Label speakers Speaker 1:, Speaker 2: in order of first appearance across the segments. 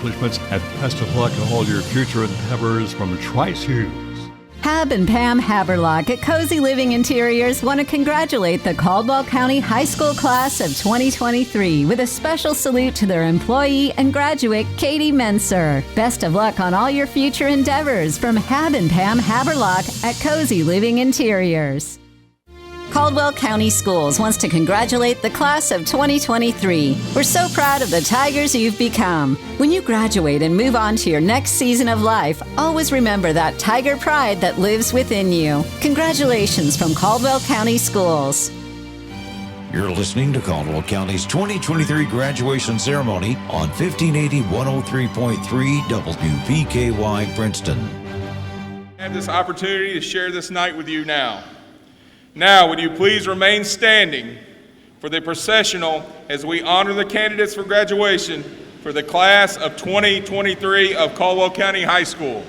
Speaker 1: accomplishments, and best of luck in all your future endeavors from Trice Hughes.
Speaker 2: Hab and Pam Haberlock at Cozy Living Interiors want to congratulate the Caldwell County High School class of 2023 with a special salute to their employee and graduate, Katie Menser. Best of luck on all your future endeavors from Hab and Pam Haberlock at Cozy Living Interiors. Caldwell County Schools wants to congratulate the class of 2023. We're so proud of the Tigers you've become. When you graduate and move on to your next season of life, always remember that Tiger pride that lives within you. Congratulations from Caldwell County Schools.
Speaker 3: You're listening to Caldwell County's 2023 graduation ceremony on 1580 103.3 WPKY Princeton.
Speaker 4: I have this opportunity to share this night with you now. Now, would you please remain standing for the processional as we honor the candidates for graduation for the class of 2023 of Caldwell County High School.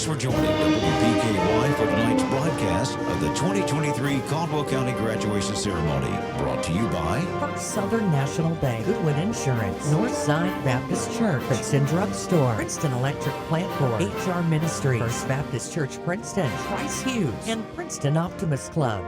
Speaker 3: Thanks for joining WPKY for tonight's broadcast of the 2023 Caldwell County Graduation Ceremony, brought to you by
Speaker 5: First Southern National Bank, Goodwin Insurance, Northside Baptist Church, Princeton Drug Store, Princeton Electric Plant Board, HR Ministry, First Baptist Church Princeton, Trice Hughes, and Princeton Optimist Club.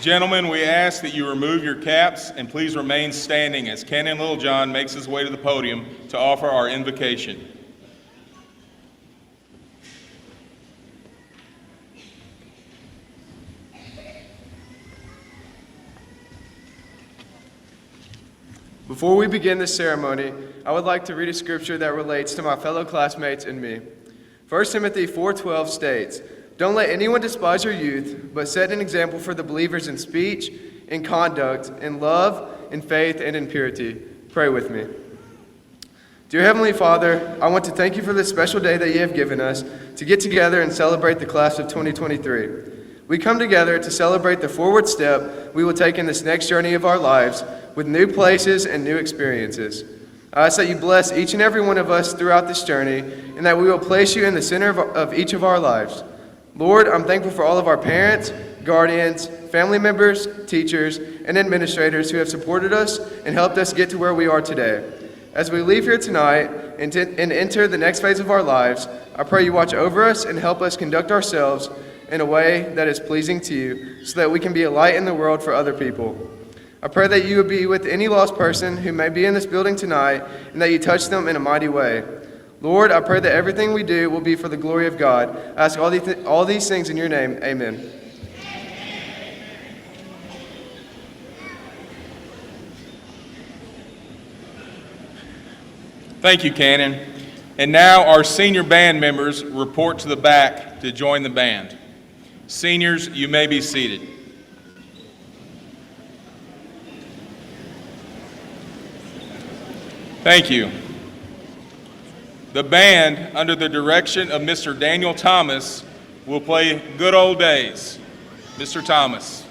Speaker 4: Gentlemen, we ask that you remove your caps and please remain standing as Canon Littlejohn makes his way to the podium to offer our invocation.
Speaker 6: Before we begin this ceremony, I would like to read a scripture that relates to my fellow classmates and me. 1 Timothy 4:12 states, "Don't let anyone despise your youth, but set an example for the believers in speech, in conduct, in love, in faith, and in purity." Pray with me. Dear Heavenly Father, I want to thank you for this special day that you have given us to get together and celebrate the class of 2023. We come together to celebrate the forward step we will take in this next journey of our lives with new places and new experiences. I ask that you bless each and every one of us throughout this journey and that we will place you in the center of each of our lives. Lord, I'm thankful for all of our parents, guardians, family members, teachers, and administrators who have supported us and helped us get to where we are today. As we leave here tonight and enter the next phase of our lives, I pray you watch over us and help us conduct ourselves in a way that is pleasing to you so that we can be a light in the world for other people. I pray that you would be with any lost person who may be in this building tonight and that you touch them in a mighty way. Lord, I pray that everything we do will be for the glory of God. I ask all these things in your name. Amen.
Speaker 4: Thank you, Cannon. And now our senior band members report to the back to join the band. Seniors, you may be seated. Thank you. The band, under the direction of Mr. Daniel Thomas, will play Good Old Days. Mr. Thomas.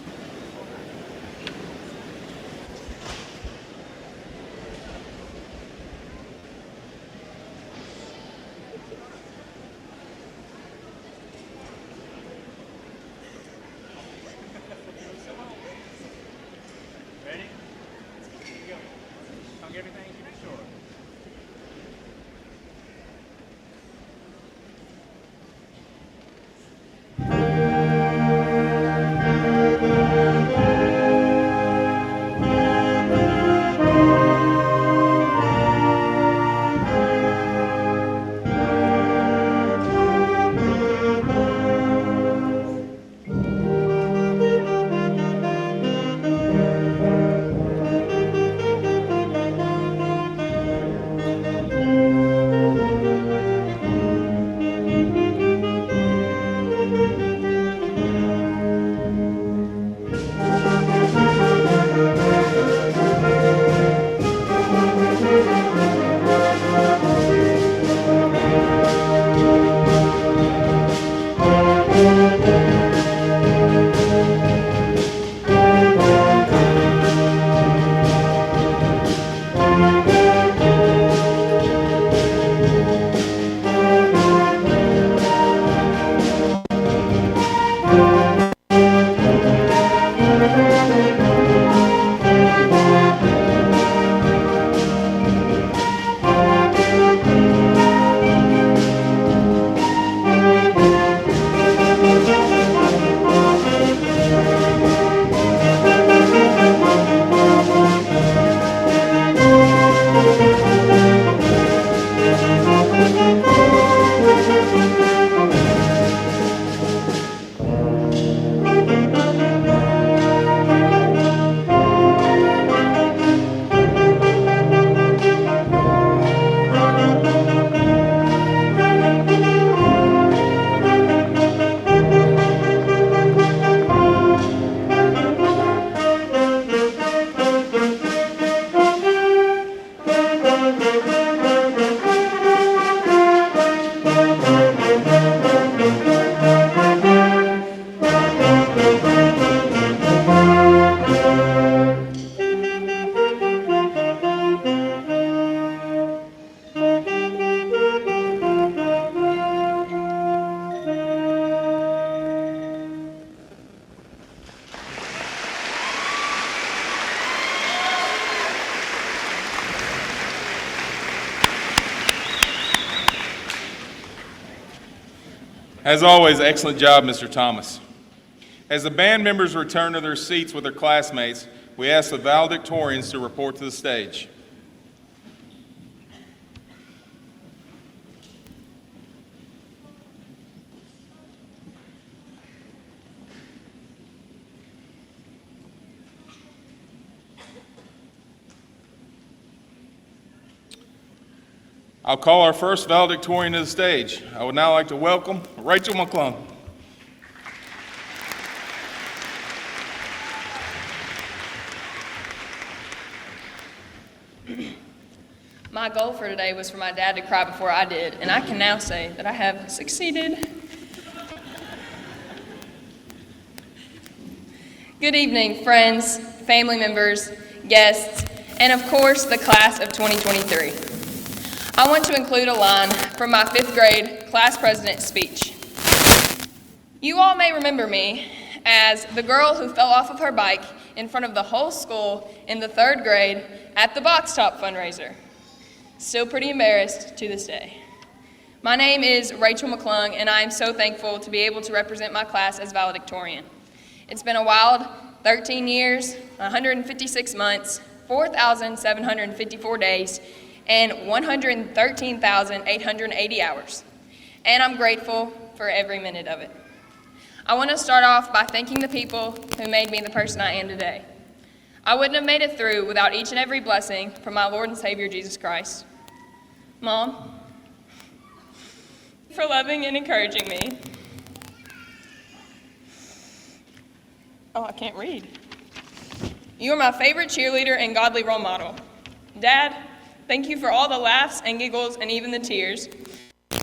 Speaker 4: As always, excellent job, Mr. Thomas. As the band members return to their seats with their classmates, we ask the valedictorians to report to the stage. I'll call our first valedictorian to the stage. I would now like to welcome Rachel McClung.
Speaker 7: My goal for today was for my dad to cry before I did, and I can now say that I have succeeded. Good evening, friends, family members, guests, and of course, the class of 2023. I want to include a line from my 5th grade class president's speech. You all may remember me as the girl who fell off of her bike in front of the whole school in the 3rd grade at the Box Top fundraiser. Still pretty embarrassed to this day. My name is Rachel McClung, and I am so thankful to be able to represent my class as valedictorian. It's been a wild 13 years, 156 months, 4,754 days, and 113,880 hours. And I'm grateful for every minute of it. I want to start off by thanking the people who made me the person I am today. I wouldn't have made it through without each and every blessing from my Lord and Savior Jesus Christ. Mom, for loving and encouraging me. Oh, I can't read. You are my favorite cheerleader and godly role model. Dad, thank you for all the laughs and giggles and even the tears,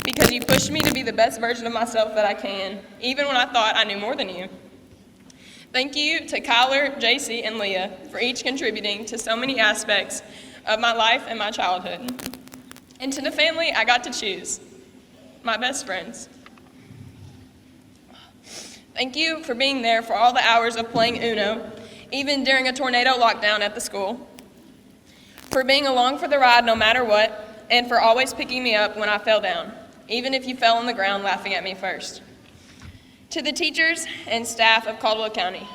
Speaker 7: because you pushed me to be the best version of myself that I can, even when I thought I knew more than you. Thank you to Kyler, JC, and Leah for each contributing to so many aspects of my life and my childhood. And to the family I got to choose, my best friends. Thank you for being there for all the hours of playing Uno, even during a tornado lockdown at the school. For being along for the ride no matter what, and for always picking me up when I fell down, even if you fell on the ground laughing at me first. To the teachers and staff of Caldwell County,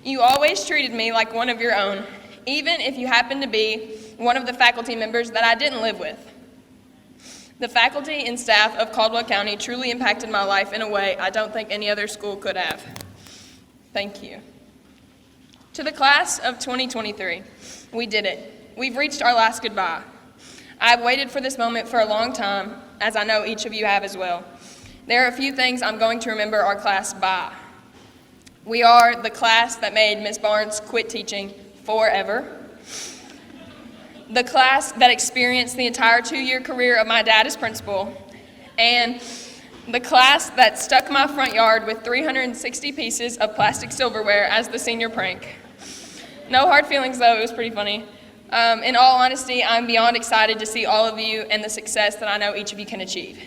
Speaker 7: you always treated me like one of your own, even if you happened to be one of the faculty members that I didn't live with. The faculty and staff of Caldwell County truly impacted my life in a way I don't think any other school could have. Thank you. To the class of 2023, we did it. We've reached our last goodbye. I've waited for this moment for a long time, as I know each of you have as well. There are a few things I'm going to remember our class by. We are the class that made Ms. Barnes quit teaching forever. The class that experienced the entire 2-year career of my dad as principal, and the class that stuck my front yard with 360 pieces of plastic silverware as the senior prank. No hard feelings though, it was pretty funny. In all honesty, I'm beyond excited to see all of you and the success that I know each of you can achieve.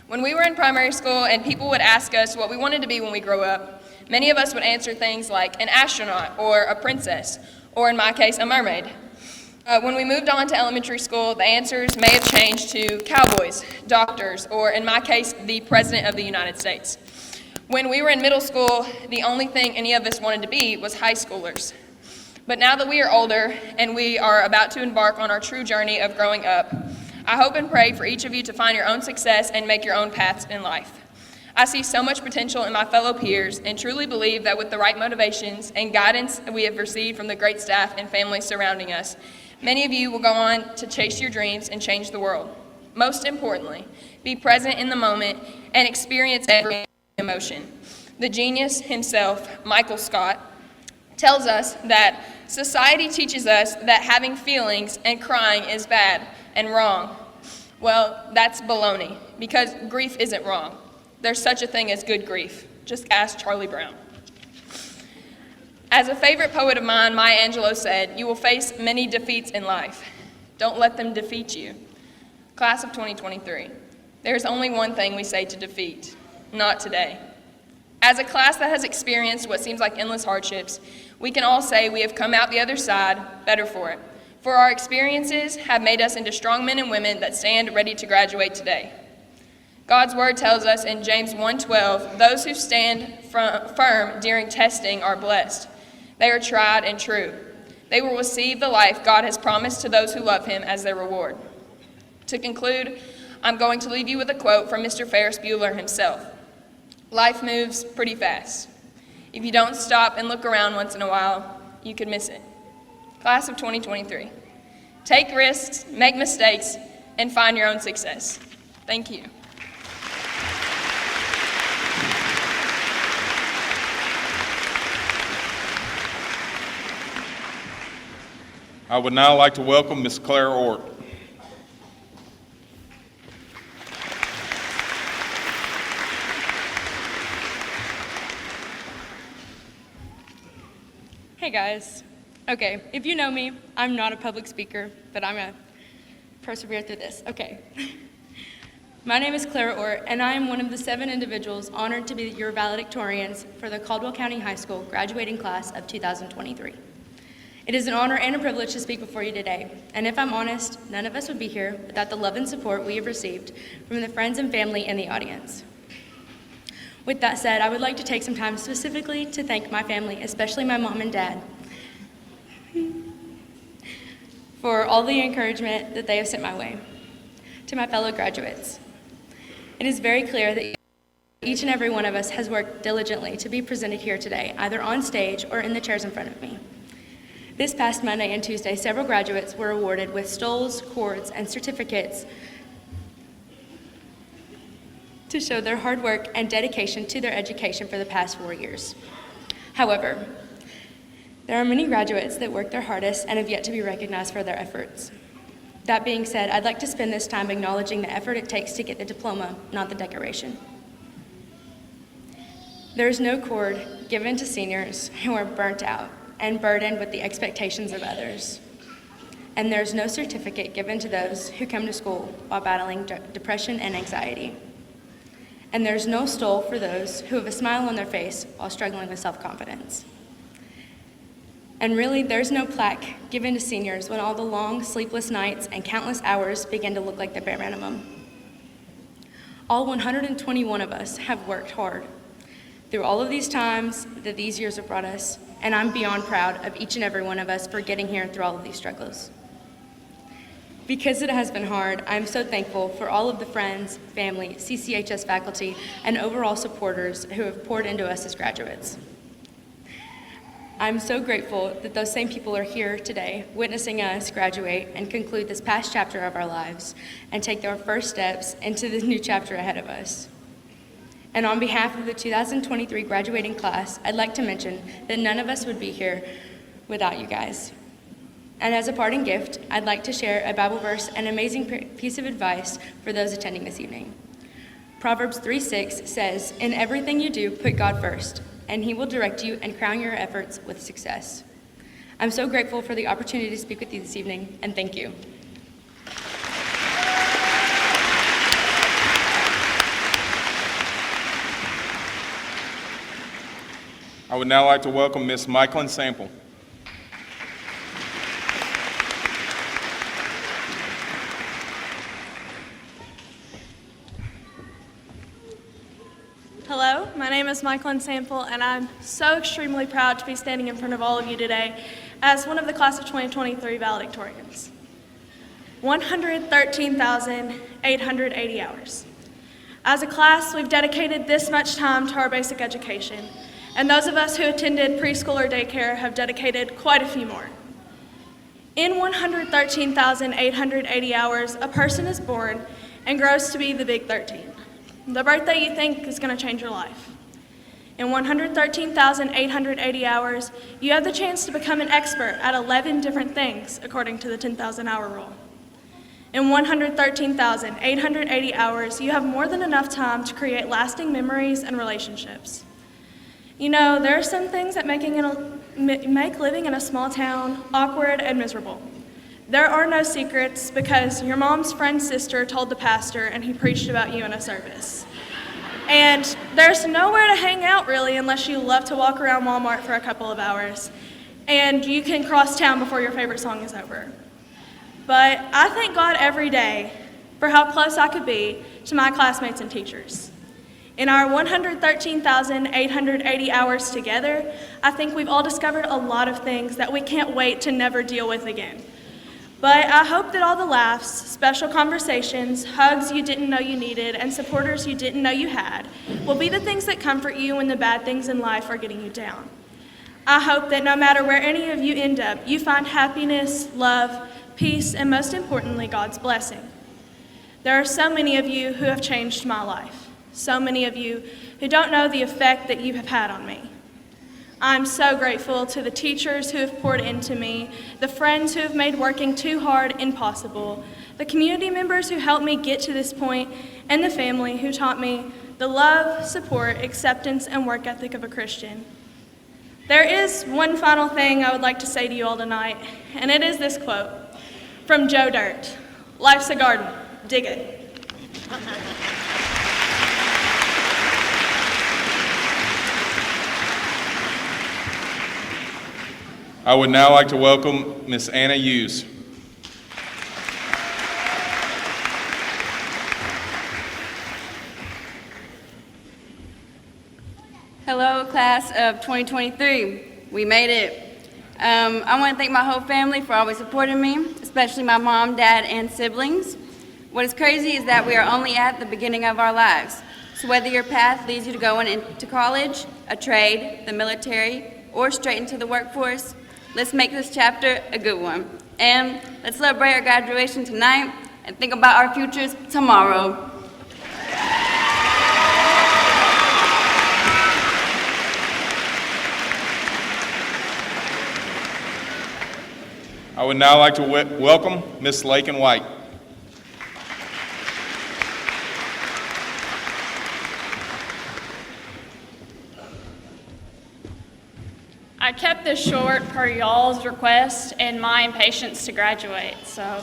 Speaker 7: When we were in primary school and people would ask us what we wanted to be when we grow up, many of us would answer things like an astronaut or a princess, or in my case, a mermaid. When we moved on to elementary school, the answers may have changed to cowboys, doctors, or in my case, the President of the United States. When we were in middle school, the only thing any of us wanted to be was high schoolers. But now that we are older and we are about to embark on our true journey of growing up, I hope and pray for each of you to find your own success and make your own paths in life. I see so much potential in my fellow peers and truly believe that with the right motivations and guidance that we have received from the great staff and families surrounding us, many of you will go on to chase your dreams and change the world. Most importantly, be present in the moment and experience every emotion. The genius himself, Michael Scott, tells us that society teaches us that having feelings and crying is bad and wrong. Well, that's baloney, because grief isn't wrong. There's such a thing as good grief. Just ask Charlie Brown. As a favorite poet of mine, Maya Angelou, said, "You will face many defeats in life. Don't let them defeat you." Class of 2023, there's only one thing we say to defeat, not today. As a class that has experienced what seems like endless hardships, we can all say we have come out the other side better for it. For our experiences have made us into strong men and women that stand ready to graduate today. God's word tells us in James 1:12, those who stand firm during testing are blessed. They are tried and true. They will receive the life God has promised to those who love him as their reward. To conclude, I'm going to leave you with a quote from Mr. Ferris Bueller himself. Life moves pretty fast. If you don't stop and look around once in a while, you could miss it. Class of 2023, take risks, make mistakes, and find your own success. Thank you.
Speaker 4: I would now like to welcome Ms. Claire Ort.
Speaker 8: Hey guys. Okay, if you know me, I'm not a public speaker, but I'm gonna persevere through this. Okay. My name is Claire Ort, and I am one of the 7 individuals honored to be your valedictorians for the Caldwell County High School graduating class of 2023. It is an honor and a privilege to speak before you today, and if I'm honest, none of us would be here without the love and support we have received from the friends and family in the audience. With that said, I would like to take some time specifically to thank my family, especially my mom and dad, for all the encouragement that they have sent my way. To my fellow graduates, it is very clear that each and every one of us has worked diligently to be presented here today, either on stage or in the chairs in front of me. This past Monday and Tuesday, several graduates were awarded with stoles, cords, and certificates to show their hard work and dedication to their education for the past 4 years. However, there are many graduates that work their hardest and have yet to be recognized for their efforts. That being said, I'd like to spend this time acknowledging the effort it takes to get the diploma, not the decoration. There is no cord given to seniors who are burnt out and burdened with the expectations of others. And there is no certificate given to those who come to school while battling depression and anxiety. And there's no stole for those who have a smile on their face while struggling with self-confidence. And really, there's no plaque given to seniors when all the long, sleepless nights and countless hours begin to look like the bare minimum. All 121 of us have worked hard through all of these times that these years have brought us, and I'm beyond proud of each and every one of us for getting here through all of these struggles. Because it has been hard, I'm so thankful for all of the friends, family, CCHS faculty, and overall supporters who have poured into us as graduates. I'm so grateful that those same people are here today, witnessing us graduate and conclude this past chapter of our lives and take their first steps into the new chapter ahead of us. And on behalf of the 2023 graduating class, I'd like to mention that none of us would be here without you guys. And as a parting gift, I'd like to share a Bible verse and amazing piece of advice for those attending this evening. Proverbs 3:6 says, "In everything you do, put God first, and He will direct you and crown your efforts with success." I'm so grateful for the opportunity to speak with you this evening, and thank you.
Speaker 4: I would now like to welcome Ms. Michelin Sample.
Speaker 9: Hello, my name is Michelin Sample, and I'm so extremely proud to be standing in front of all of you today as one of the class of 2023 valedictorians. 113,880 hours. As a class, we've dedicated this much time to our basic education, and those of us who attended preschool or daycare have dedicated quite a few more. In 113,880 hours, a person is born and grows to be the big 13. The birthday you think is going to change your life. In 113,880 hours, you have the chance to become an expert at 11 different things, according to the 10,000-hour rule. In 113,880 hours, you have more than enough time to create lasting memories and relationships. You know, there are some things that make living in a small town awkward and miserable. There are no secrets because your mom's friend's sister told the pastor and he preached about you in a service. And there's nowhere to hang out really unless you love to walk around Walmart for a couple of hours. And you can cross town before your favorite song is over. But I thank God every day for how close I could be to my classmates and teachers. In our 113,880 hours together, I think we've all discovered a lot of things that we can't wait to never deal with again. But I hope that all the laughs, special conversations, hugs you didn't know you needed, and supporters you didn't know you had will be the things that comfort you when the bad things in life are getting you down. I hope that no matter where any of you end up, you find happiness, love, peace, and most importantly, God's blessing. There are so many of you who have changed my life, so many of you who don't know the effect that you have had on me. I'm so grateful to the teachers who have poured into me, the friends who have made working too hard impossible, the community members who helped me get to this point, and the family who taught me the love, support, acceptance, and work ethic of a Christian. There is one final thing I would like to say to you all tonight, and it is this quote from Joe Dirt: "Life's a garden, dig it."
Speaker 4: I would now like to welcome Ms. Anna Hughes.
Speaker 10: Hello, class of 2023. We made it. I want to thank my whole family for always supporting me, especially my mom, dad, and siblings. What is crazy is that we are only at the beginning of our lives. So whether your path leads you to going into college, a trade, the military, or straight into the workforce, Let's make this chapter a good one. And let's celebrate our graduation tonight and think about our futures tomorrow.
Speaker 4: I would now like to welcome Miss Lakin White.
Speaker 11: I kept this short per y'all's request and my impatience to graduate. So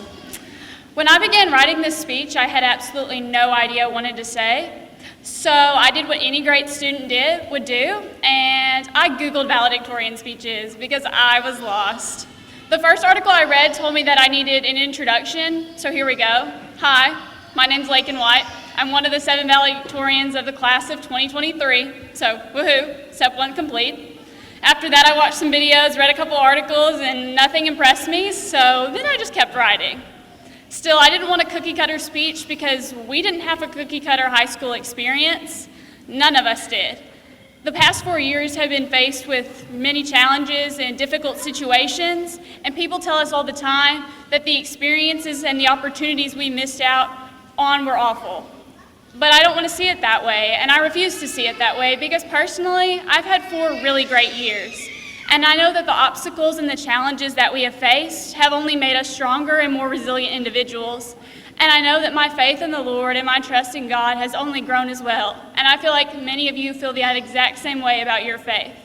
Speaker 11: when I began writing this speech, I had absolutely no idea what I wanted to say. So I did what any great student would do, and I Googled valedictorian speeches because I was lost. The first article I read told me that I needed an introduction, so here we go. Hi, my name's Lakin White. I'm one of the 7 valedictorians of the class of 2023, so woohoo, step 1 complete. After that, I watched some videos, read a couple articles, and nothing impressed me, so then I just kept writing. Still, I didn't want a cookie-cutter speech because we didn't have a cookie-cutter high school experience. None of us did. The past 4 years have been faced with many challenges and difficult situations, and people tell us all the time that the experiences and the opportunities we missed out on were awful. But I don't want to see it that way, and I refuse to see it that way because personally, I've had 4 really great years. And I know that the obstacles and the challenges that we have faced have only made us stronger and more resilient individuals. And I know that my faith in the Lord and my trust in God has only grown as well. And I feel like many of you feel that exact same way about your faith.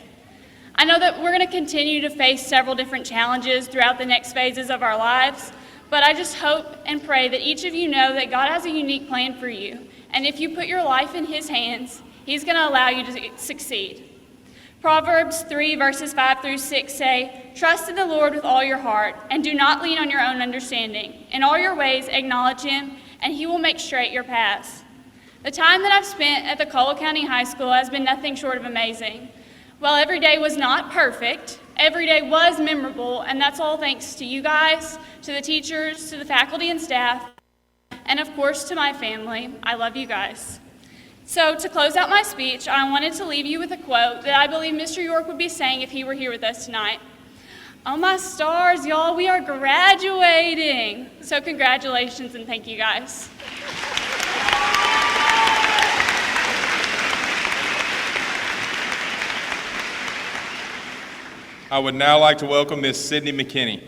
Speaker 11: I know that we're going to continue to face several different challenges throughout the next phases of our lives, but I just hope and pray that each of you know that God has a unique plan for you. And if you put your life in His hands, He's going to allow you to succeed. Proverbs 3 verses 5 through 6 say, "Trust in the Lord with all your heart, and do not lean on your own understanding. In all your ways acknowledge Him, and He will make straight your paths." The time that I've spent at the Caldwell County High School has been nothing short of amazing. While every day was not perfect, every day was memorable, and that's all thanks to you guys, to the teachers, to the faculty and staff, and of course to my family. I love you guys. So to close out my speech, I wanted to leave you with a quote that I believe Mr. York would be saying if he were here with us tonight. Oh my stars, y'all, we are graduating. So congratulations and thank you guys.
Speaker 4: I would now like to welcome Miss Sydney McKinney.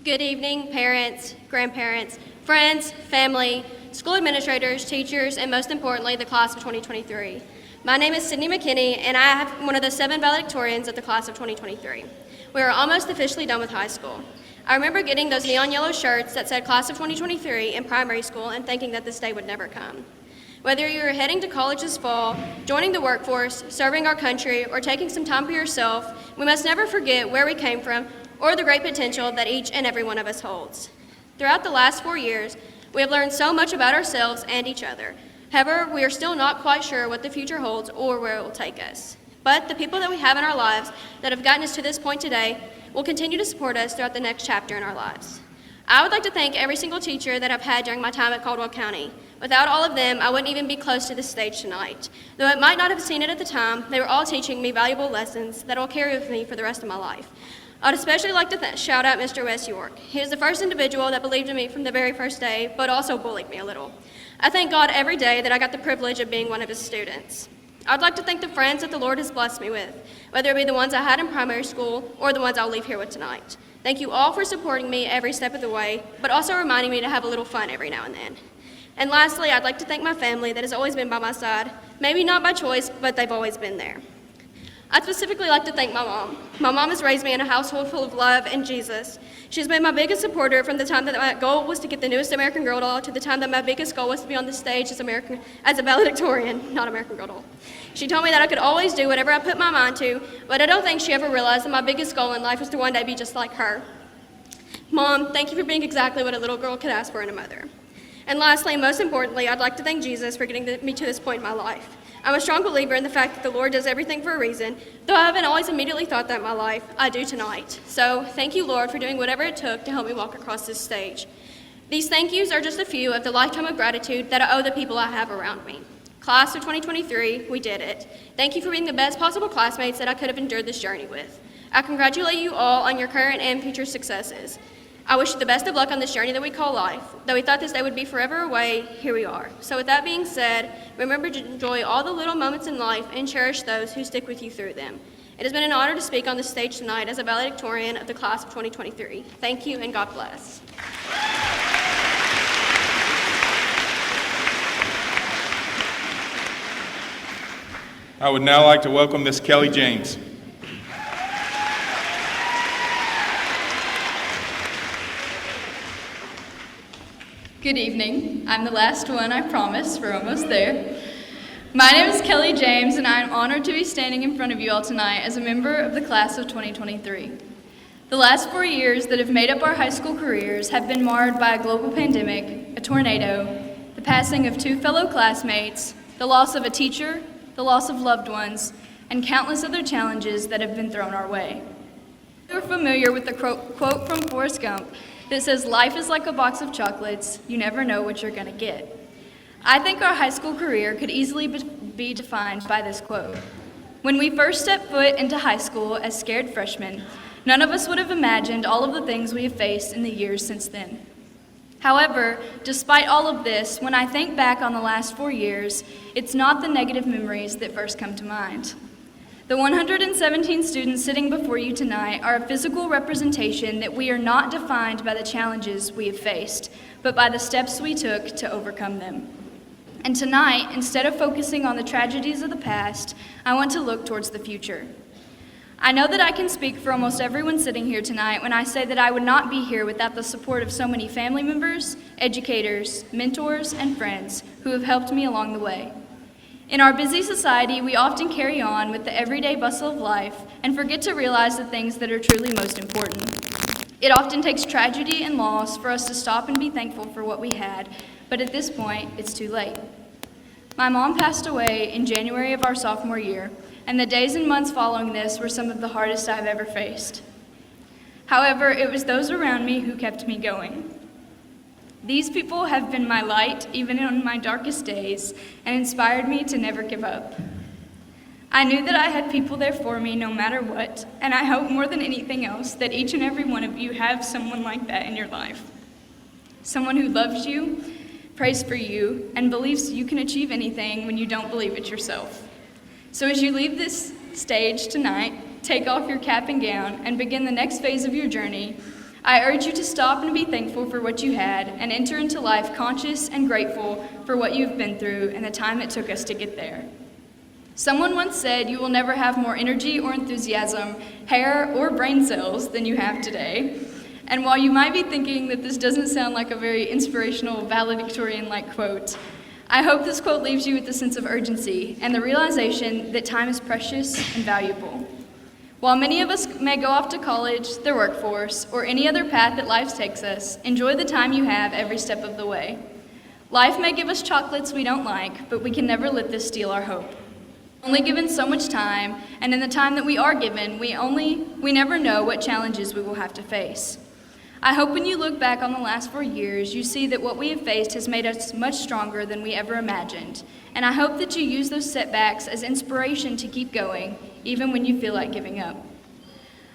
Speaker 12: Good evening, parents, grandparents, friends, family, school administrators, teachers, and most importantly, the class of 2023. My name is Sydney McKinney, and I am one of the 7 valedictorians of the class of 2023. We are almost officially done with high school. I remember getting those neon yellow shirts that said class of 2023 in primary school and thinking that this day would never come. Whether you are heading to college this fall, joining the workforce, serving our country, or taking some time for yourself, we must never forget where we came from or the great potential that each and every one of us holds. Throughout the last 4 years, we have learned so much about ourselves and each other. However, we are still not quite sure what the future holds or where it will take us. But the people that we have in our lives that have gotten us to this point today will continue to support us throughout the next chapter in our lives. I would like to thank every single teacher that I've had during my time at Caldwell County. Without all of them, I wouldn't even be close to this stage tonight. Though I might not have seen it at the time, they were all teaching me valuable lessons that will carry with me for the rest of my life. I'd especially like to shout out Mr. Wes York. He was the first individual that believed in me from the very first day, but also bullied me a little. I thank God every day that I got the privilege of being one of his students. I'd like to thank the friends that the Lord has blessed me with, whether it be the ones I had in primary school or the ones I'll leave here with tonight. Thank you all for supporting me every step of the way, but also reminding me to have a little fun every now and then. And lastly, I'd like to thank my family that has always been by my side, maybe not by choice, but they've always been there. I'd specifically like to thank my mom. My mom has raised me in a household full of love and Jesus. She's been my biggest supporter from the time that my goal was to get the newest American Girl doll to the time that my biggest goal was to be on the stage as a valedictorian, not American Girl doll. She told me that I could always do whatever I put my mind to, but I don't think she ever realized that my biggest goal in life was to one day be just like her. Mom, thank you for being exactly what a little girl could ask for in a mother. And lastly, and most importantly, I'd like to thank Jesus for getting me to this point in my life. I'm a strong believer in the fact that the Lord does everything for a reason. Though I haven't always immediately thought that in my life, I do tonight. So thank you, Lord, for doing whatever it took to help me walk across this stage. These thank yous are just a few of the lifetime of gratitude that I owe the people I have around me. Class of 2023, we did it. Thank you for being the best possible classmates that I could have endured this journey with. I congratulate you all on your current and future successes. I wish you the best of luck on this journey that we call life. Though we thought this day would be forever away, here we are. So with that being said, remember to enjoy all the little moments in life and cherish those who stick with you through them. It has been an honor to speak on this stage tonight as a valedictorian of the class of 2023. Thank you and God bless.
Speaker 4: I would now like to welcome Miss Kelly James.
Speaker 8: Good evening. I'm the last one, I promise. We're almost there. My name is Kelly James, and I am honored to be standing in front of you all tonight as a member of the class of 2023. The last 4 years that have made up our high school careers have been marred by a global pandemic, a tornado, the passing of 2 fellow classmates, the loss of a teacher, the loss of loved ones, and countless other challenges that have been thrown our way. You're familiar with the quote from Forrest Gump that says, "Life is like a box of chocolates, you never know what you're gonna get." I think our high school career could easily be defined by this quote. When we first stepped foot into high school as scared freshmen, none of us would have imagined all of the things we have faced in the years since then. However, despite all of this, when I think back on the last 4 years, it's not the negative memories that first come to mind. The 117 students sitting before you tonight are a physical representation that we are not defined by the challenges we have faced, but by the steps we took to overcome them. And tonight, instead of focusing on the tragedies of the past, I want to look towards the future. I know that I can speak for almost everyone sitting here tonight when I say that I would not be here without the support of so many family members, educators, mentors, and friends who have helped me along the way. In our busy society, we often carry on with the everyday bustle of life and forget to realize the things that are truly most important. It often takes tragedy and loss for us to stop and be thankful for what we had, but at this point, it's too late. My mom passed away in January of our sophomore year, and the days and months following this were some of the hardest I've ever faced. However, it was those around me who kept me going. These people have been my light even on my darkest days and inspired me to never give up. I knew that I had people there for me no matter what, and I hope more than anything else that each and every one of you have someone like that in your life. Someone who loves you, prays for you, and believes you can achieve anything when you don't believe it yourself. So as you leave this stage tonight, take off your cap and gown and begin the next phase of your journey, I urge you to stop and be thankful for what you had and enter into life conscious and grateful for what you've been through and the time it took us to get there. Someone once said you will never have more energy or enthusiasm, hair, or brain cells than you have today. And while you might be thinking that this doesn't sound like a very inspirational, valedictorian-like quote, I hope this quote leaves you with a sense of urgency and the realization that time is precious and valuable. While many of us may go off to college, the workforce, or any other path that life takes us, enjoy the time you have every step of the way. Life may give us chocolates we don't like, but we can never let this steal our hope. Only given so much time, and in the time that we are given, we never know what challenges we will have to face. I hope when you look back on the last 4 years, you see that what we have faced has made us much stronger than we ever imagined. And I hope that you use those setbacks as inspiration to keep going, even when you feel like giving up.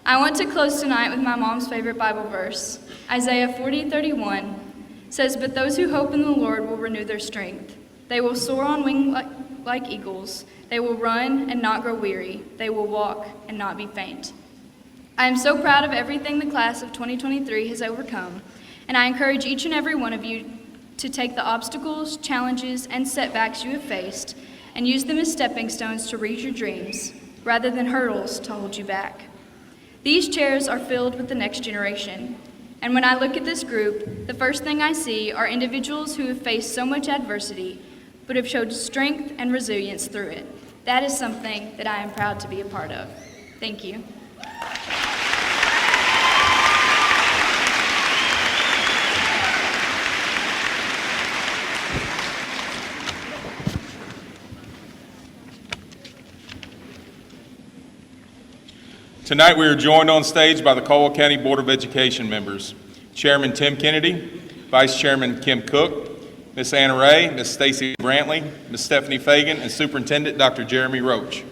Speaker 8: I want to close tonight with my mom's favorite Bible verse. Isaiah 40:31 says, "But those who hope in the Lord will renew their strength. They will soar on wings like eagles. They will run and not grow weary. They will walk and not be faint." I am so proud of everything the class of 2023 has overcome, and I encourage each and every one of you to take the obstacles, challenges, and setbacks you have faced and use them as stepping stones to reach your dreams, rather than hurdles to hold you back. These chairs are filled with the next generation, and when I look at this group, the first thing I see are individuals who have faced so much adversity, but have showed strength and resilience through it. That is something that I am proud to be a part of. Thank you.
Speaker 4: Tonight we are joined on stage by the Caldwell County Board of Education members, Chairman Tim Kennedy, Vice Chairman Kim Cook, Ms. Anna Ray, Ms. Stacy Brantley, Ms. Stephanie Fagan, and Superintendent Dr. Jeremy Roach.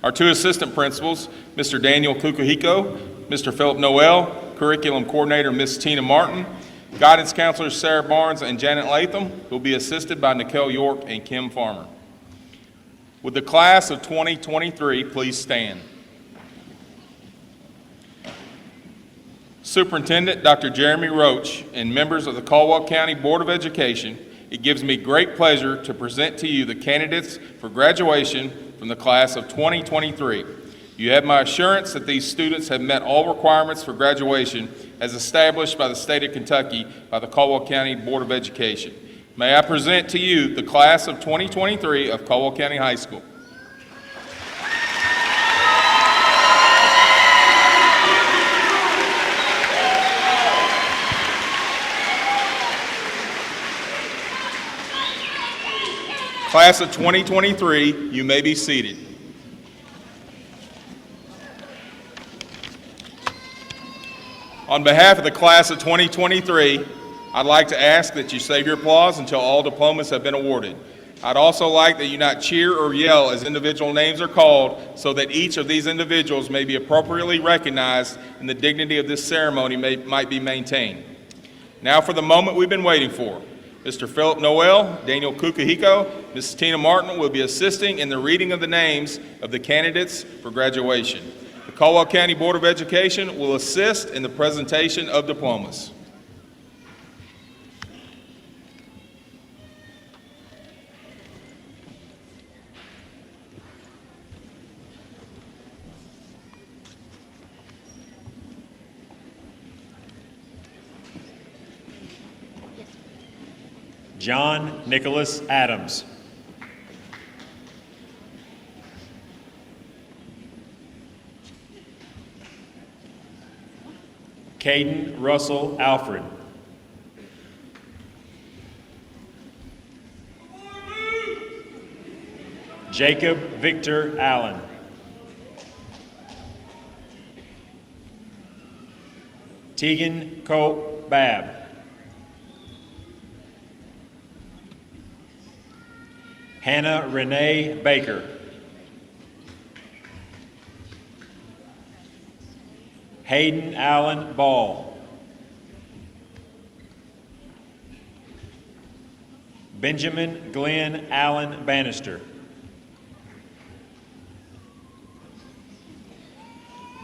Speaker 4: Our two assistant principals, Mr. Daniel Kukuhiko, Mr. Philip Noel, Curriculum Coordinator Ms. Tina Martin, Guidance Counselors Sarah Barnes and Janet Latham, will be assisted by Nicole York and Kim Farmer. Would the class of 2023 please stand? Superintendent Dr. Jeremy Roach and members of the Caldwell County Board of Education, it gives me great pleasure to present to you the candidates for graduation from the class of 2023. You have my assurance that these students have met all requirements for graduation as established by the state of Kentucky by the Caldwell County Board of Education. May I present to you the class of 2023 of Caldwell County High School. Class of 2023, you may be seated. On behalf of the class of 2023, I'd like to ask that you save your applause until all diplomas have been awarded. I'd also like that you not cheer or yell as individual names are called so that each of these individuals may be appropriately recognized and the dignity of this ceremony might be maintained. Now for the moment we've been waiting for. Mr. Philip Noel, Daniel Kukuhiko, Ms. Tina Martin will be assisting in the reading of the names of the candidates for graduation. The Caldwell County Board of Education will assist in the presentation of diplomas.
Speaker 13: John Nicholas Adams. Caden Russell Alfred. Jacob Victor Allen. Tegan Colt Babb. Hannah Renee Baker. Hayden Allen Ball. Benjamin Glenn Allen Bannister.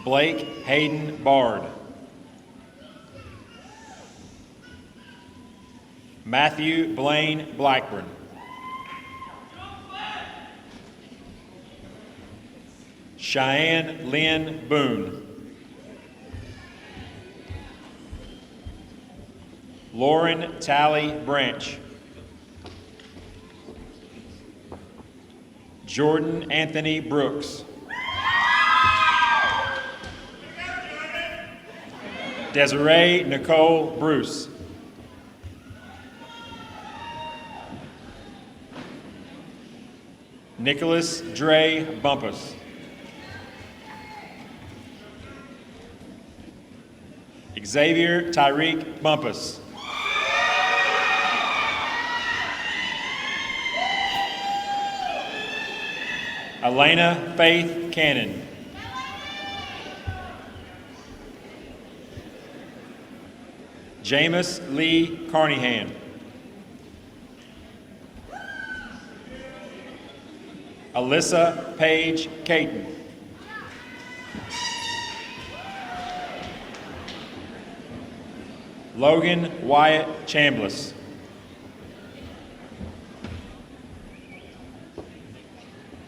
Speaker 13: Blake Hayden Bard. Matthew Blaine Blackburn. Cheyenne Lynn Boone. Lauren Tally Branch. Jordan Anthony Brooks. Desiree Nicole Bruce. Nicholas Dre Bumpus. Xavier Tyreek Bumpus. Elena Faith Cannon. Jameis Lee Carnahan. Alyssa Paige Caton. Logan Wyatt Chambliss.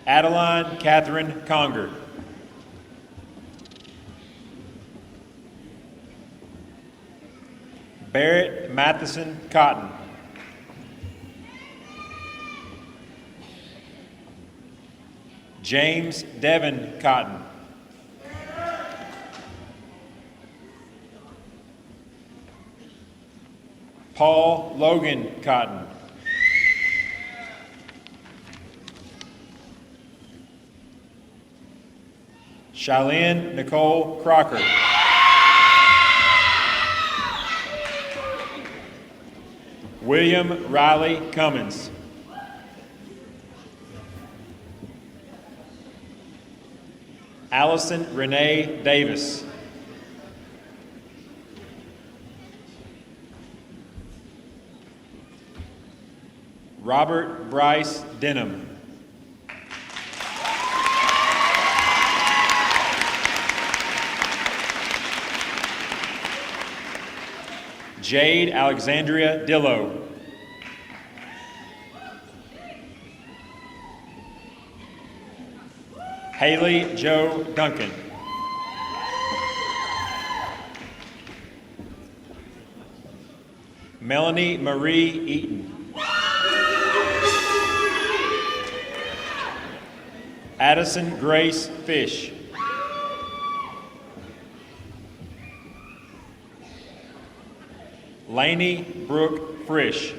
Speaker 13: Adeline Catherine Conger. Barrett Matheson Cotton. James Devin Cotton. Paul Logan Cotton. Shailene Nicole Crocker. William Riley Cummins. Allison Renee Davis. Robert Bryce Denham. Jade Alexandria Dillow. Haley Joe Duncan. Melanie Marie Eaton. Addison Grace Fish. Lainey Brooke Frisch.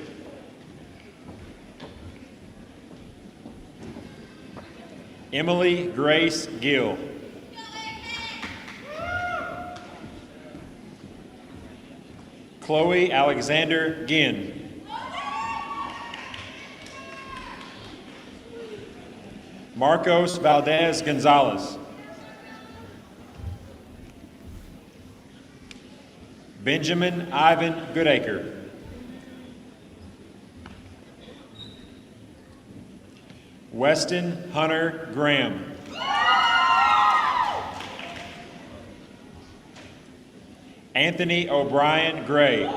Speaker 13: Emily Grace Gill. Chloe Alexander Ginn. Marcos Valdez Gonzalez. Benjamin Ivan Goodacre. Weston Hunter Graham. Anthony O'Brien Gray.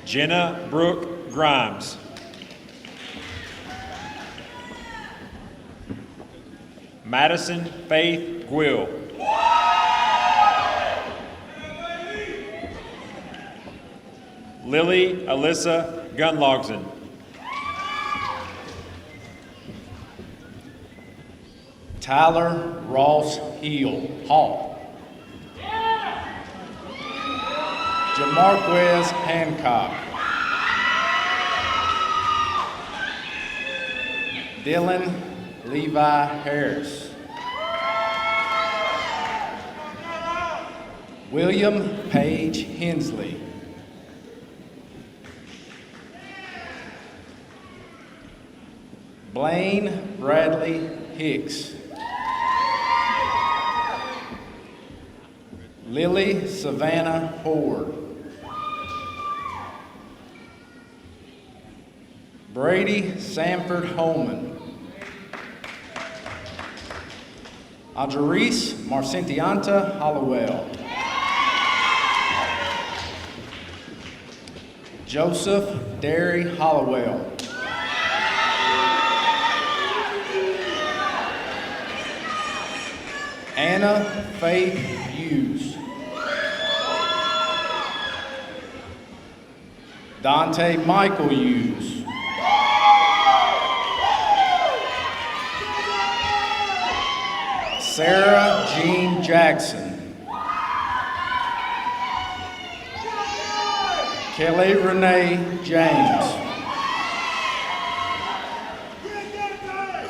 Speaker 13: Jenna Brooke Grimes. Madison Faith Gwill. Lily Alyssa Gunlogson.
Speaker 14: Tyler Ross Hall. Jamarquez Hancock. Dylan Levi Harris. William Page Hensley. Blaine Bradley Hicks. Lily Savannah Horde. Brady Sanford Holman. Adjarice Marcentianta Hollowell. Joseph Derry Hollowell. Anna Faith Hughes. Dante Michael Hughes. Sarah Jean Jackson. Kelly Renee James.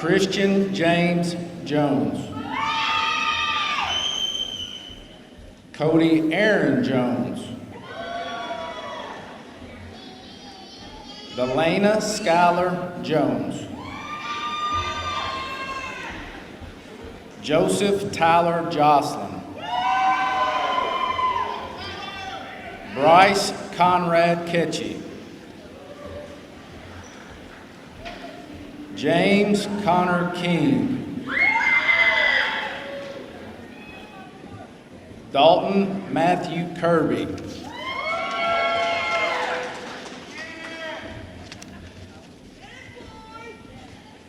Speaker 14: Christian James Jones. Cody Aaron Jones. Delana Skylar Jones. Joseph Tyler Jocelyn. Bryce Conrad Ketchy. James Connor King. Dalton Matthew Kirby.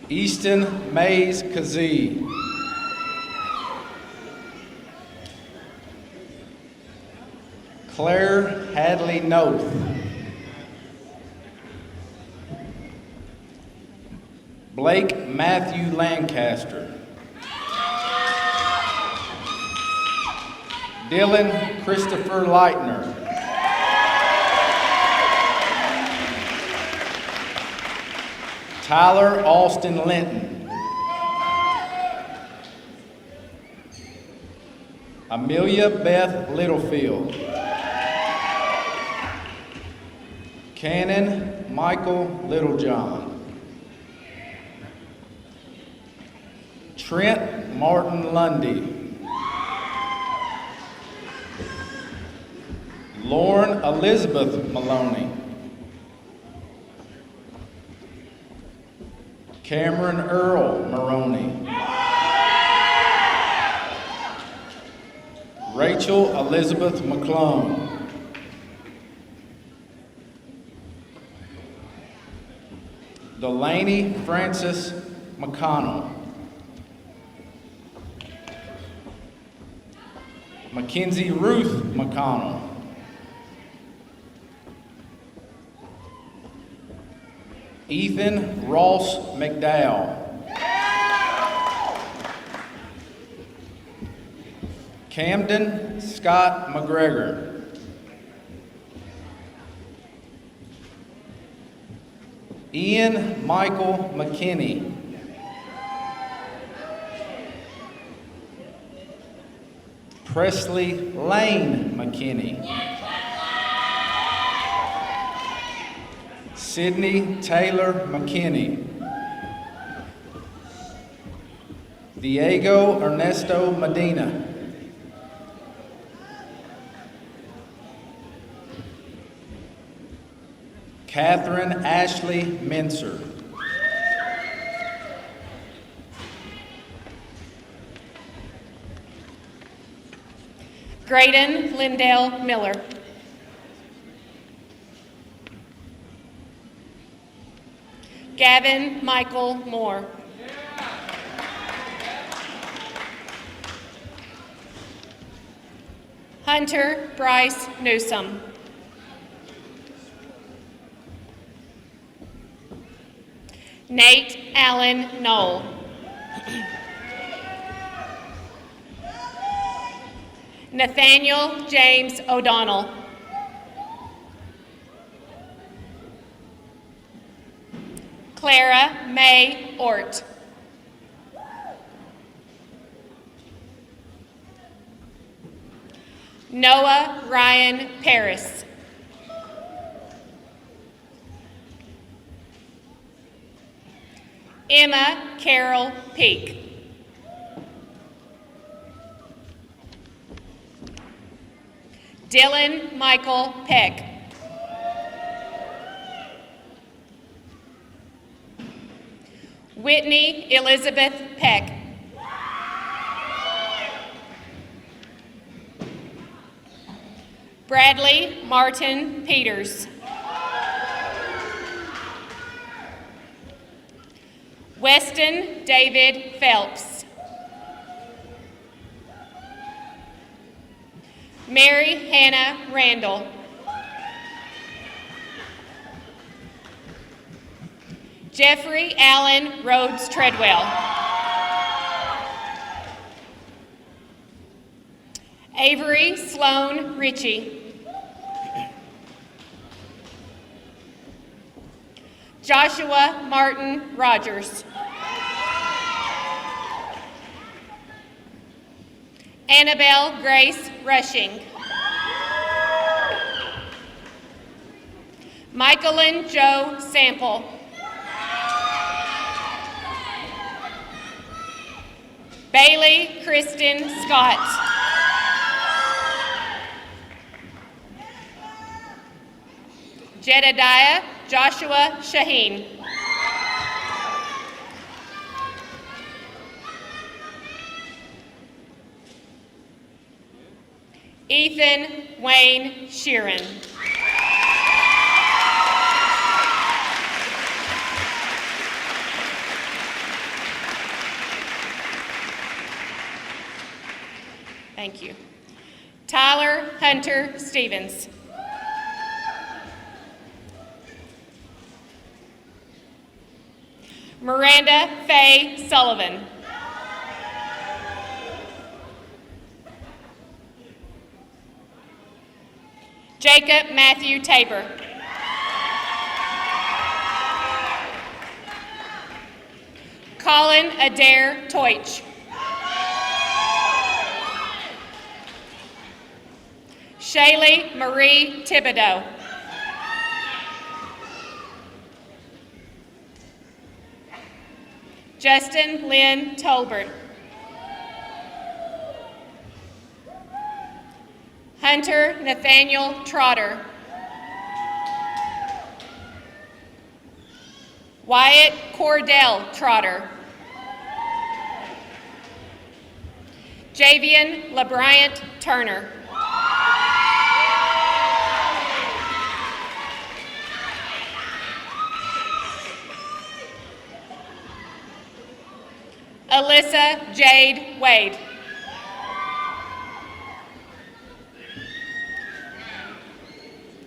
Speaker 14: Easton Mays Kazee. Claire Hadley Noth. Blake Matthew Lancaster. Dylan Christopher Leitner. Tyler Austin Linton. Amelia Beth Littlefield. Canon Michael Littlejohn. Trent Martin Lundy. Lauren Elizabeth Maloney. Cameron Earl Maroney. Rachel Elizabeth McClone. Delaney Francis McConnell. Mackenzie Ruth McConnell. Ethan Ross McDowell. Camden Scott McGregor. Ian Michael McKinney. Presley Lane McKinney. Sydney Taylor McKinney. Diego Ernesto Medina. Catherine Ashley Mincer.
Speaker 15: Graydon Lindell Miller. Gavin Michael Moore. Hunter Bryce Newsom. Nate Allen Knoll. Nathaniel James O'Donnell. Clara May Ort. Noah Ryan Paris. Emma Carol Peak. Dylan Michael Peck. Whitney Elizabeth Peck. Bradley Martin Peters. Weston David Phelps. Mary Hannah Randall. Jeffrey Allen Rhodes Treadwell. Avery Sloan Ritchie. Joshua Martin Rogers. Annabelle Grace Rushing. Michaelin Joe Sample. Bailey Kristen Scott. Jedediah Joshua Shaheen. Ethan Wayne Sheeran. Thank you. Tyler Hunter Stevens. Miranda Faye Sullivan. Jacob Matthew Tabor. Colin Adair Teutsch. Shaylee Marie Thibodeau. Justin Lynn Tolbert. Hunter Nathaniel Trotter. Wyatt Cordell Trotter. Javian LeBryant Turner. Alyssa Jade Wade.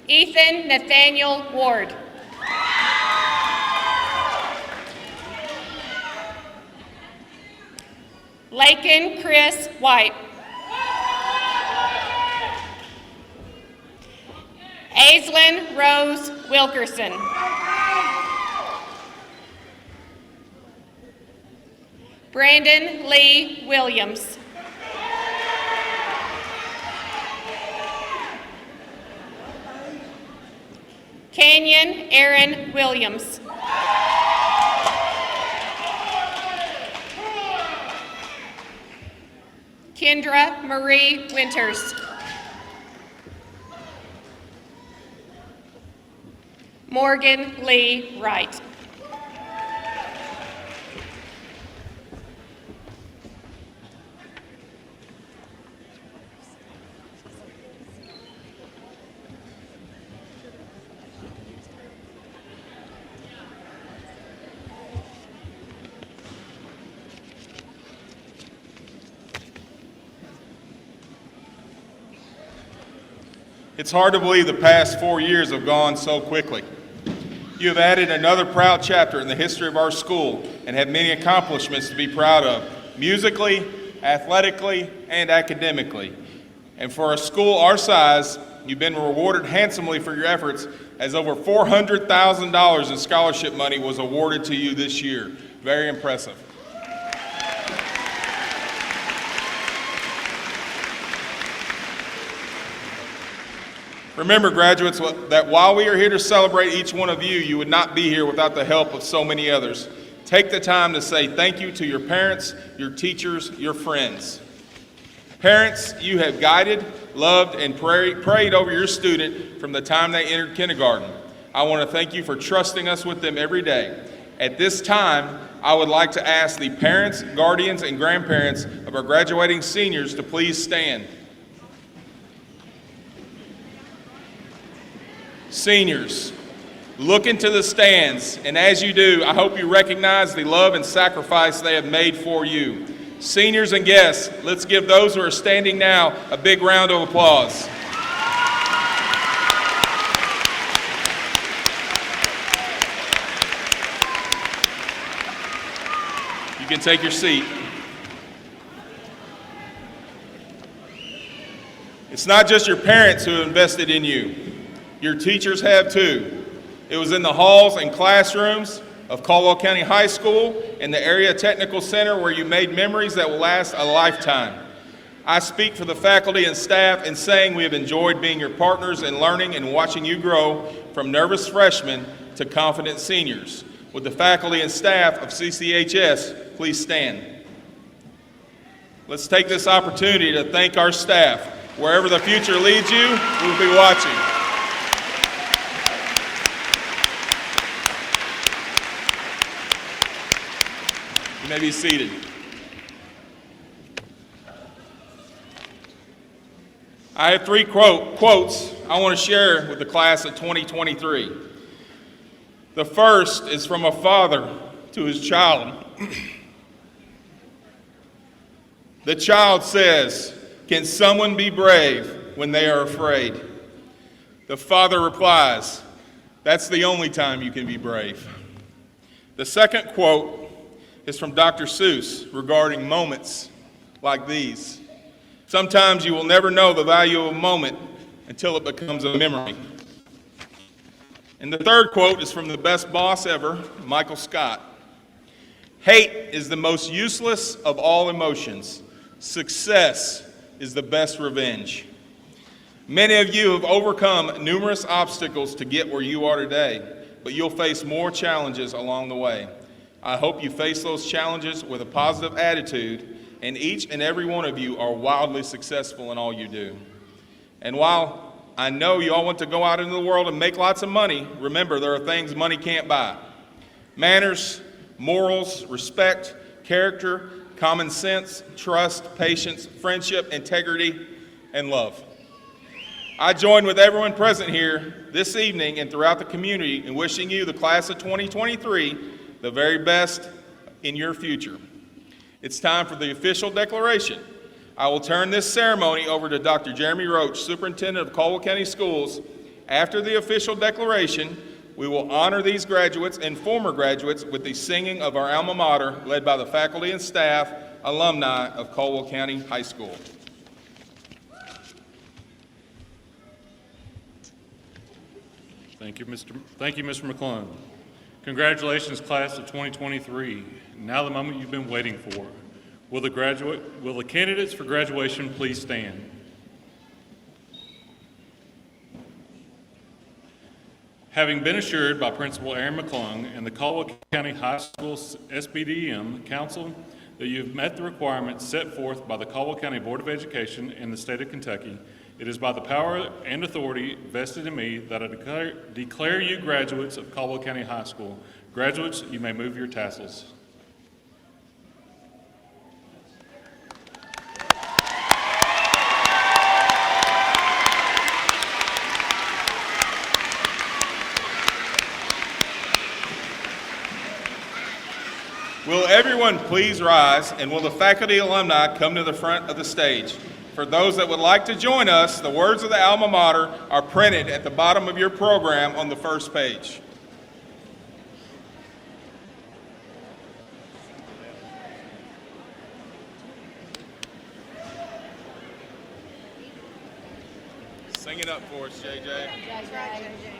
Speaker 15: Ethan Nathaniel Ward. Lakin Chris White. Aislinn Rose Wilkerson. Brandon Lee Williams. Canyon Aaron Williams. Kendra Marie Winters. Morgan Lee Wright.
Speaker 4: It's hard to believe the past 4 years have gone so quickly. You have added another proud chapter in the history of our school and have many accomplishments to be proud of, musically, athletically, and academically. And for a school our size, you've been rewarded handsomely for your efforts, as over $400,000 in scholarship money was awarded to you this year. Very impressive. Remember, graduates, that while we are here to celebrate each one of you, you would not be here without the help of so many others. Take the time to say thank you to your parents, your teachers, your friends. Parents, you have guided, loved, and prayed over your student from the time they entered kindergarten. I want to thank you for trusting us with them every day. At this time, I would like to ask the parents, guardians, and grandparents of our graduating seniors to please stand. Seniors, look into the stands, and as you do, I hope you recognize the love and sacrifice they have made for you. Seniors and guests, let's give those who are standing now a big round of applause. You can take your seat. It's not just your parents who have invested in you. Your teachers have too. It was in the halls and classrooms of Caldwell County High School and the Area Technical Center where you made memories that will last a lifetime. I speak for the faculty and staff in saying we have enjoyed being your partners in learning and watching you grow from nervous freshmen to confident seniors. Would the faculty and staff of CCHS please stand? Let's take this opportunity to thank our staff. Wherever the future leads you, we'll be watching. You may be seated. I have three quotes I want to share with the class of 2023. The first is from a father to his child. The child says, "Can someone be brave when they are afraid?" The father replies, "That's the only time you can be brave." The second quote is from Dr. Seuss regarding moments like these. Sometimes you will never know the value of a moment until it becomes a memory. And the third quote is from the best boss ever, Michael Scott. Hate is the most useless of all emotions. Success is the best revenge. Many of you have overcome numerous obstacles to get where you are today, but you'll face more challenges along the way. I hope you face those challenges with a positive attitude, and each and every one of you are wildly successful in all you do. And while I know you all want to go out into the world and make lots of money, remember there are things money can't buy. Manners, morals, respect, character, common sense, trust, patience, friendship, integrity, and love. I join with everyone present here this evening and throughout the community in wishing you, the class of 2023, the very best in your future. It's time for the official declaration. I will turn this ceremony over to Dr. Jeremy Roach, Superintendent of Caldwell County Schools. After the official declaration, we will honor these graduates and former graduates with the singing of our alma mater, led by the faculty and staff, alumni of Caldwell County High School.
Speaker 16: Thank you, Mr. McClung. Congratulations, class of 2023. Now the moment you've been waiting for. Will the candidates for graduation please stand? Having been assured by Principal Aaron McClung and the Caldwell County High School SBDM Council that you have met the requirements set forth by the Caldwell County Board of Education in the state of Kentucky, it is by the power and authority vested in me that I declare you graduates of Caldwell County High School. Graduates, you may move your tassels.
Speaker 4: Will everyone please rise, and will the faculty alumni come to the front of the stage? For those that would like to join us, the words of the alma mater are printed at the bottom of your program on the first page. Sing it up for us, JJ.
Speaker 15: That's right, JJ.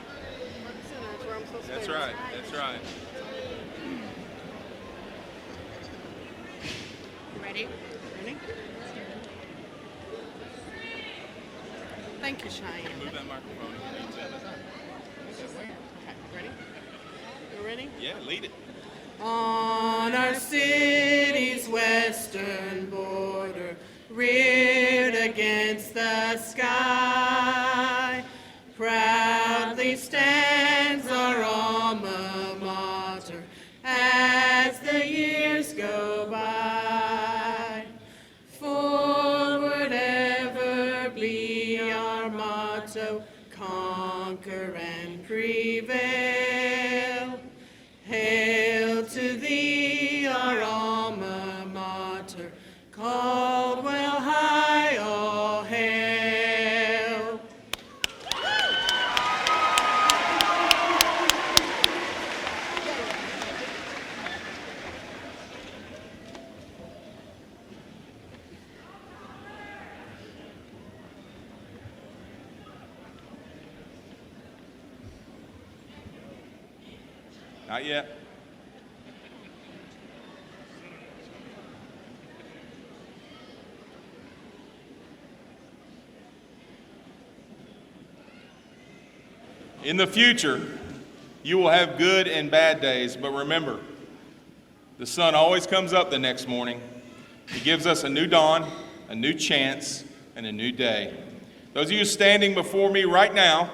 Speaker 4: That's right, that's right.
Speaker 15: Ready? Ready? Thank you, Cheyenne.
Speaker 4: Move that microphone.
Speaker 15: Okay, ready? You ready?
Speaker 4: Yeah, lead it.
Speaker 15: On our city's western border, reared against the sky, proudly stands our alma mater as the years go by. Forward ever be our motto, conquer and prevail. Hail to thee, our alma mater, Caldwell High, all hail.
Speaker 4: Not yet. In the future, you will have good and bad days, but remember, the sun always comes up the next morning. He gives us a new dawn, a new chance, and a new day. Those of you standing before me right now,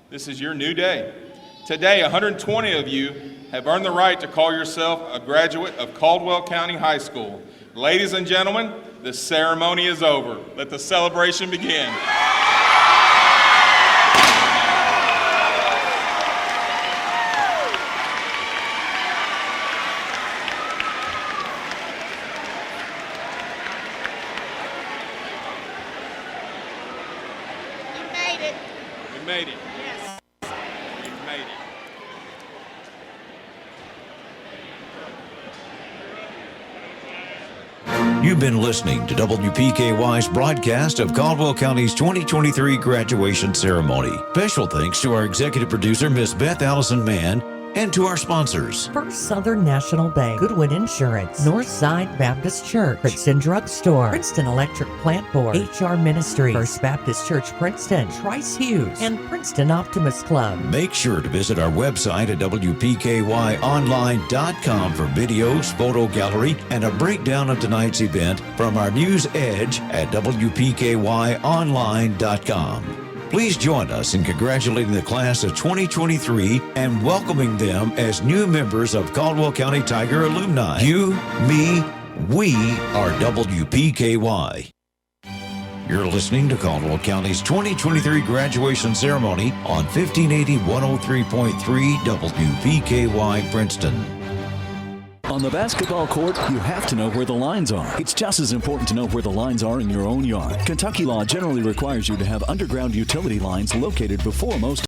Speaker 4: this is your new day. Today, 120 of you have earned the right to call yourself a graduate of Caldwell County High School. Ladies and gentlemen, the ceremony is over. Let the celebration begin.
Speaker 15: You made it.
Speaker 4: We made it.
Speaker 15: Yes.
Speaker 4: We've made it.
Speaker 3: You've been listening to WPKY's broadcast of Caldwell County's 2023 graduation ceremony. Special thanks to our executive producer, Miss Beth Allison Mann, and to our sponsors.
Speaker 5: First Southern National Bank, Goodwin Insurance, Northside Baptist Church, Princeton Drug Store, Princeton Electric Plant Board, HR Ministry, First Baptist Church Princeton, Trice Hughes, and Princeton Optimist Club.
Speaker 3: Make sure to visit our website at WPKYonline.com for videos, photo gallery, and a breakdown of tonight's event from our news edge at WPKYonline.com. Please join us in congratulating the class of 2023 and welcoming them as new members of Caldwell County Tiger alumni. You, me, we are WPKY. You're listening to Caldwell County's 2023 graduation ceremony on 1580 103.3 WPKY Princeton.
Speaker 17: On the basketball court, you have to know where the lines are. It's just as important to know where the lines are in your own yard. Kentucky law generally requires you to have underground utility lines located before most